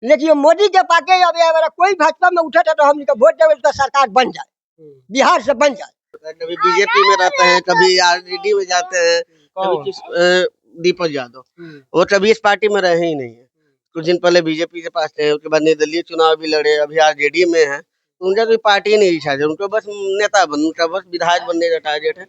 लेकिन मोदी जब आके अब हमारा कोई भाजपा में उठा था तो हम वोट देवे तो सरकार बन जाए, बिहार से बन जाए। कभी बीजेपी में रहते हैं, कभी आरजेडी में जाते हैं, कभी दीपक यादव। वो कभी इस पार्टी में रहे ही नहीं है। कुछ दिन पहले बीजेपी के पास थे, उसके बाद निर्दलीय चुनाव भी लड़े, अभी आरजेडी में है। तो उनका कोई पार्टी नहीं इच्छा है, उनको बस नेता बन, उनका बस विधायक बनने का टारगेट है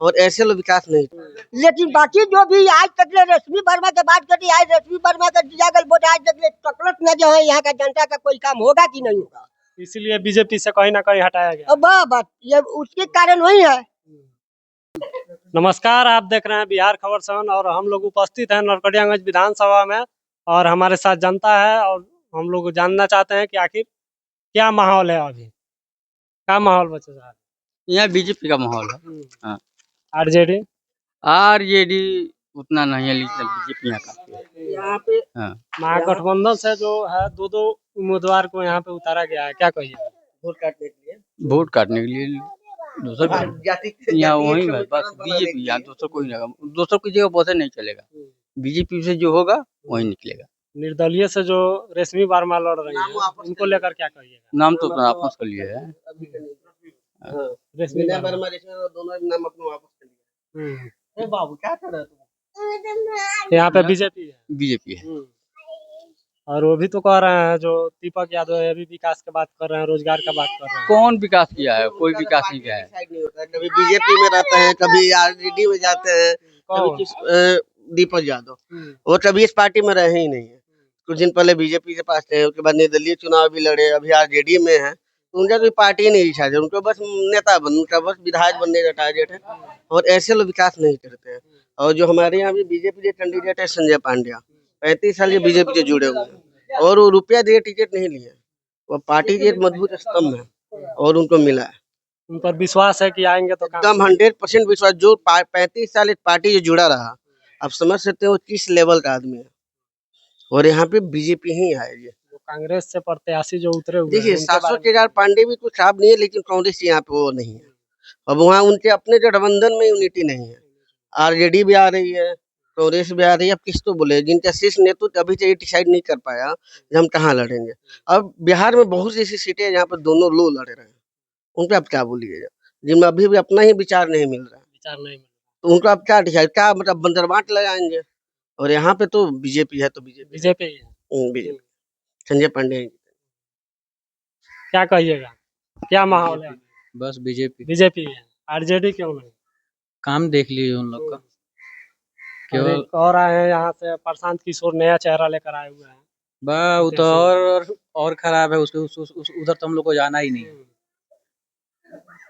और ऐसे लोग विकास नहीं। लेकिन बाकी जो भी आज तक रश्मि वर्मा के बात करी, आज रश्मि वर्मा का दिया गया वोट आज तक तकलत न जो है यहाँ का जनता का कोई काम होगा कि नहीं होगा, इसीलिए बीजेपी से कहीं ना कहीं हटाया गया। अब बात ये उसके कारण वही है। नमस्कार, आप देख रहे हैं बिहार खबर 7 और हम लोग उपस्थित हैं नरकटियागंज विधानसभा में और हमारे साथ जनता है और हम लोग जानना चाहते हैं कि आखिर क्या माहौल है, अभी क्या माहौल बचा है। यहाँ बीजेपी का माहौल है। हाँ। आरजेडी आरजेडी उतना नहीं है, लेकिन बीजेपी यहाँ काफी है। यहाँ पे हाँ। महागठबंधन से जो है दो उम्मीदवार को यहाँ पे उतारा गया है, क्या कहिए। वोट काटने के लिए, वोट काटने के लिए दूसरा यहाँ वही है, बस बीजेपी। यहाँ दूसरा कोई नहीं, दूसरा कोई जगह बहुत नहीं चलेगा। बीजेपी से जो होगा वही निकलेगा। निर्दलीय से जो रश्मि वर्मा लड़ रही है उनको लेकर क्या कहिएगा। नाम तो अपना वापस कर लिए है। रश्मि वर्मा दोनों नाम अपने वापस कर लिया। बाबू क्या कर रहे हो? यहाँ पे बीजेपी है। बीजेपी है। और वो भी तो कह रहे हैं जो दीपक यादव है, अभी विकास की बात कर रहे हैं, रोजगार का बात कर रहे हैं। कौन विकास किया है? कोई विकास नहीं किया है। कभी बीजेपी में रहते हैं, कभी आरजेडी में जाते हैं, कभी दीपक यादव। वो कभी इस पार्टी में रहे ही नहीं है। कुछ दिन पहले बीजेपी के पास थे, उसके बाद निर्दलीय चुनाव भी लड़े, अभी आरजेडी में है। तो उनका कोई पार्टी नहीं इच्छा है, उनको बस नेता बन, उनका बस विधायक बनने का टारगेट है और ऐसे लोग विकास नहीं करते हैं। और जो हमारे यहाँ भी बीजेपी के कैंडिडेट है संजय पांड्या, 35 साल ये बीजेपी से जुड़े हुए हैं और वो रुपया दिए टिकट नहीं लिए, वो पार्टी के एक मजबूत स्तंभ है और उनको मिला है। उन पर विश्वास है कि आएंगे तो एकदम 100% विश्वास। जो 35 साल इस पार्टी से जुड़ा रहा, आप समझ सकते हो किस लेवल का आदमी है और यहाँ पे बीजेपी ही आएगी। कांग्रेस से प्रत्याशी जो उतरे हुए देखिए, हैं, 700 केदार पांडे भी कुछ खराब नहीं है, लेकिन कांग्रेस यहाँ पे वो नहीं है। अब वहाँ उनके अपने गठबंधन में यूनिटी नहीं है। आरजेडी भी आ रही है, कांग्रेस भी आ रही है। अब किस तो बोले, जिनका शीर्ष नेतृत्व अभी तक डिसाइड नहीं कर पाया कि हम कहाँ लड़ेंगे। अब बिहार में बहुत सी ऐसी सीटें हैं जहाँ पर दोनों लोग लड़ रहे हैं, उन पे आप क्या बोलिएगा, जिनमें अभी भी अपना ही विचार नहीं मिल रहा है। विचार नहीं मिल तो उनको आप क्या डिसाइड, क्या मतलब बंदरबाट लगाएंगे। और यहाँ पे तो बीजेपी है, तो बीजेपी है। बीजेपी संजय पांडे। क्या कहिएगा, क्या माहौल है। बस बीजेपी है। आरजेडी क्यों नहीं। काम देख लिए उन लोग का। केवल और आए हैं यहाँ से प्रशांत किशोर, नया चेहरा लेकर आए हुए हैं। वो तो और खराब है। उसके उधर तो हम लोग को जाना ही नहीं।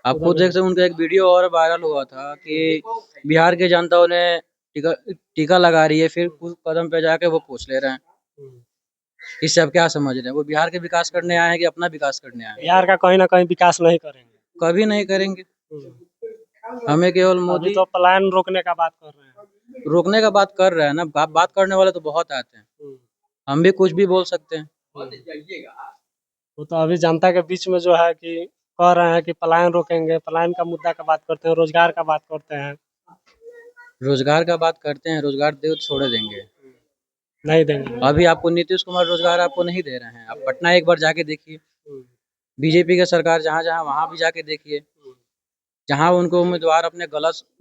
आप खुद देख सकते, उनका एक वीडियो और वायरल हुआ था कि बिहार के जनता ने टीका लगा रही है, फिर कुछ कदम पे जाके वो पूछ ले रहे हैं। इससे आप क्या समझ रहे हैं? वो बिहार के विकास करने आए हैं कि अपना विकास करने आए हैं? बिहार का कहीं ना कहीं विकास नहीं करेंगे, कभी नहीं करेंगे। हमें केवल मोदी तो पलायन रोकने का बात कर रहे हैं। रोकने का बात कर रहे हैं ना। बात करने वाले तो बहुत आते हैं, हम भी कुछ भी बोल सकते हैं। वो तो अभी जनता के बीच में जो है कि कह रहे हैं कि पलायन रोकेंगे, पलायन का मुद्दा का बात करते हैं, रोजगार का बात करते हैं। रोजगार का बात करते हैं, रोजगार दे छोड़ देंगे, नहीं देंगे। अभी आपको नीतीश कुमार रोजगार आपको नहीं दे रहे हैं। आप पटना एक बार जाके देखिए, बीजेपी की सरकार जहाँ जहाँ वहाँ भी जाके देखिए, जहाँ उनको उम्मीदवार अपने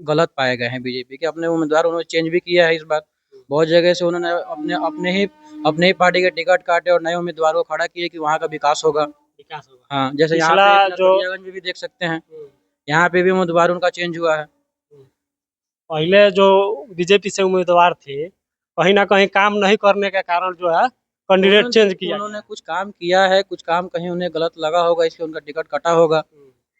गलत पाए गए हैं। बीजेपी के अपने उम्मीदवार उन्होंने चेंज भी किया है इस बार। बहुत जगह से उन्होंने अपने ही पार्टी के टिकट काटे और नए उम्मीदवार को खड़ा किए कि वहाँ का विकास होगा। हाँ, जैसे यहाँ पे भी देख सकते हैं, यहाँ पे भी उम्मीदवार उनका चेंज हुआ है। पहले जो बीजेपी से उम्मीदवार थे, कहीं ना कहीं काम नहीं करने के कारण जो है कैंडिडेट चेंज किया। उन्होंने कुछ काम किया है, कुछ काम कहीं उन्हें गलत लगा होगा, इसलिए उनका टिकट कटा होगा।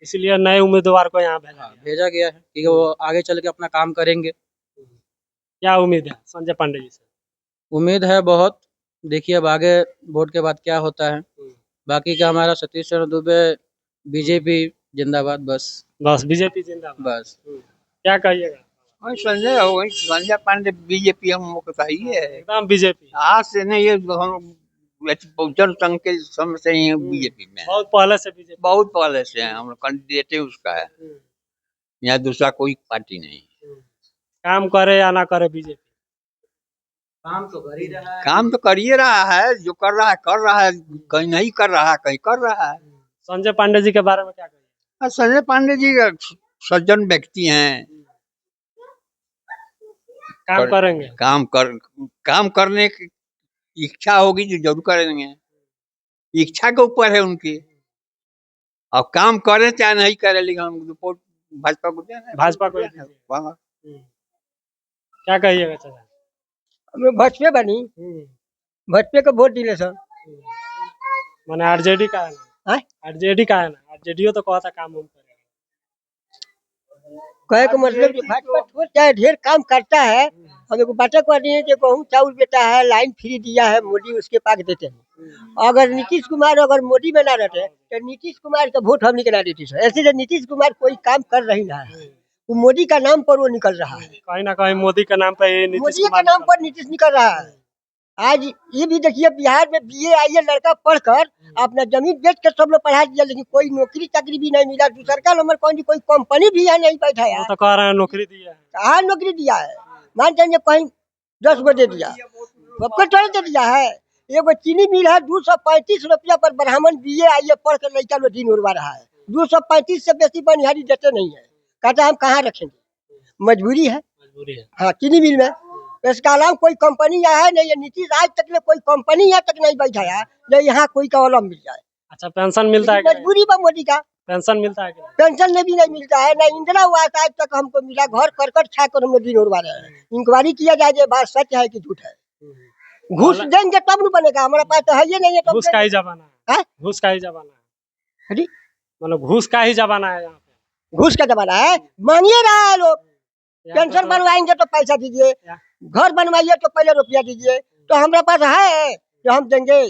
इसलिए नए उम्मीदवार को यहाँ भेजा गया है कि वो आगे चल के अपना काम करेंगे। क्या उम्मीद है संजय पांडे जी से? उम्मीद है बहुत। देखिए अब आगे वोट के बाद क्या होता है। बाकी का हमारा सतीश चंद्र दुबे, बीजेपी जिंदाबाद। बस बीजेपी जिंदाबाद। बस क्या कहिएगा? संजय पांडे बीजेपी हम लोग का ही है, एकदम बीजेपी। आज से नहीं, ये हम बहुजन संघ के समय से ही बीजेपी में, बहुत पहले से बीजेपी, बहुत पहले से हैं हम लोग। कैंडिडेट उसका है, यहाँ दूसरा कोई पार्टी नहीं। काम करे या ना करे बीजेपी। काम तो कर ही रहा है। काम तो कर ही रहा है, जो कर रहा है, कहीं नहीं कर रहा है, कहीं कर रहा है। संजय पांडे जी के बारे में क्या कहेंगे? और संजय पांडे जी सज्जन व्यक्ति हैं, काम करेंगे। काम करने की इच्छा होगी जो जरूर करेंगे, इच्छा के ऊपर है उनकी। और काम करें चाहे नहीं करें, लेकिन हम रिपोर्ट भाजपा को देना है। भाजपा को ही दीजिए। हाँ। क्या कहिएगा चाचा? हम लोग भजपे बनी, भजपे को वोट दिले सर। मैंने आरजेडी का है ना, हैं? आरजेडी का है ना, आरजेडीओ तो कहता काम हम करेंगे। कहे का मतलब कि भाजपा थोड़ा चाहे ढेर काम करता है, हमें को बातें कर दी है कि गेहूँ चावल देता है, लाइन फ्री दिया है मोदी, उसके पास देते हैं। अगर नीतीश कुमार अगर मोदी में ना रहते तो नीतीश कुमार का वोट हम निकला देते सर। ऐसे जो नीतीश कुमार कोई काम कर रही रहा है, वो मोदी का नाम पर वो निकल रहा है, कहीं ना कहीं मोदी के नाम पे ये नीतीश मोदी के कुमार नाम पर नीतीश निकल रहा है। आज ये भी देखिए बिहार में BA IAS लड़का पढ़कर अपना जमीन बेच कर सब लोग पढ़ा दिया, लेकिन कोई नौकरी चाकरी भी नहीं मिला। दूसरा नंबर कोई कंपनी भी यहाँ नहीं बैठा वो है। तो कह रहे हैं नौकरी दी है। कहाँ नौकरी दिया है? मान चाहिए कहीं 10 गो दे दिया, सबको थोड़े दे दिया है। एगो चीनी मिल है 235 रुपया पर ब्राह्मण BA IAS पढ़ कर लड़का लोग दिन उड़वा रहा है। 235 से बेसी बनिहारी देते नहीं है, कहता हम कहाँ रखेंगे, मजबूरी है। मजबूरी है। हाँ, चीनी मिल में इसका अलावा कोई कंपनी यहाँ है नहीं है। नीतीश आज तक में कोई कंपनी यहाँ तक नहीं बैठाया जो यहाँ कोई का अलम मिल जाए। अच्छा, पेंशन मिलता है कि नहीं? मजबूरी बा मोदी का। पेंशन मिलता है कि नहीं? पेंशन में भी नहीं मिलता है, ना इंदिरा आवास आज तक हमको मिला। घर करकट खा कर हम लोग दिन उड़वा रहे हैं। इंक्वायरी किया जाए, ये बात सच है कि झूठ है। घूस देंगे तब न बनेगा, हमारे पास तो है ये नहीं है। घूस का ही जमाना है, घूस का ही जमाना है। अरे मतलब घूस का ही जमाना है यहाँ पे। घूस का जमाना है, मांगिए रहा है लोग। पेंशन बनवाएंगे तो पैसा दीजिए, घर बनवाइए तो पहले रुपया दीजिए। तो हमारे पास है जो हम देंगे।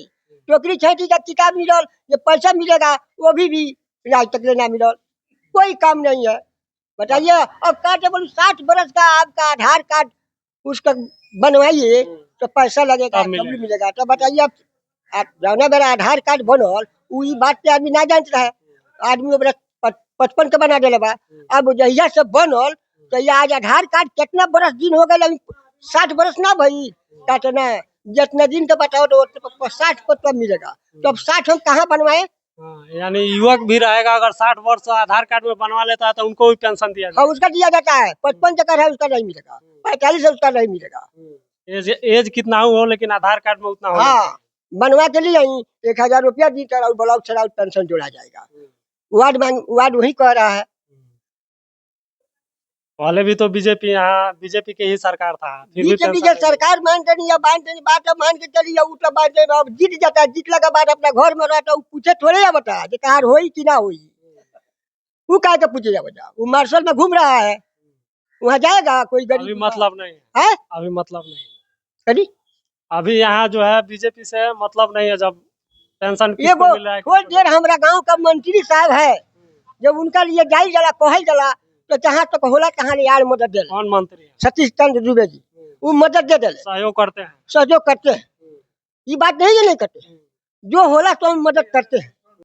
टोकरी छेटी का किताब मिलल, ये पैसा मिलेगा वो भी आज तक ना मिलल। कोई काम नहीं है, बताइए। अब काटे बोलूं 60 बरस का आपका आधार कार्ड उसका बनवाइए तो पैसा लगेगा, तब तब मिलेगा। तो बताइए अब जौना मेरा आधार कार्ड बनल, वही बात पे आदमी ना जानता है। आदमी 55 का बना दिले बा। अब जहिया से बनल तो ये आज आधार कार्ड कितना बरस दिन हो गए, 60 बरस ना भई काटे ना। जितना दिन का बताओ तो 60 को तब मिलेगा। तो अब 60 हम कहाँ बनवाए? हाँ, यानी युवक भी रहेगा, अगर 60 वर्ष आधार कार्ड में बनवा लेता है तो उनको भी पेंशन दिया हाँ, उसका दिया जाता है। 55 तक है उसका नहीं मिलेगा, 45 से उसका नहीं मिलेगा। एज कितना हो लेकिन आधार कार्ड में उतना हो। हाँ, बनवा के लिए 1000 रुपया दी तर ब्लॉक से पेंशन जोड़ा जाएगा। वार्ड वही कह रहा है। पहले भी तो बीजेपी यहाँ बीजेपी के ही सरकार था, फिर भी बीजेपी पेंशन के सरकार मानते नहीं, बात मान के चलिए। उ तो बात अब जीत जाता है, जीतला के बाद अपना घर में रहता, वो पूछे थोड़े या बता जे कार होई कि ना होई। वो काहे के पूछे जा बता? वो मार्शल में घूम रहा है, वहाँ जाएगा कोई अभी गरीब? मतलब नहीं है अभी मतलब नहीं कभी अभी यहाँ जो है बीजेपी से मतलब नहीं है। जब पेंशन ये किसको मिल रहा है, थोड़ी देर हमारा गांव का मंत्री साहब है, जब उनका लिए जाई जला कहल जला तो जहाँ तक होला तहाँ यार मदद दे। कौन मंत्री है? सतीश चंद्र दुबे जी, वो मदद दे दे, सहयोग करते हैं। सहयोग करते हैं। ये बात नहीं है नहीं करते, जो होला तो हम मदद करते हैं।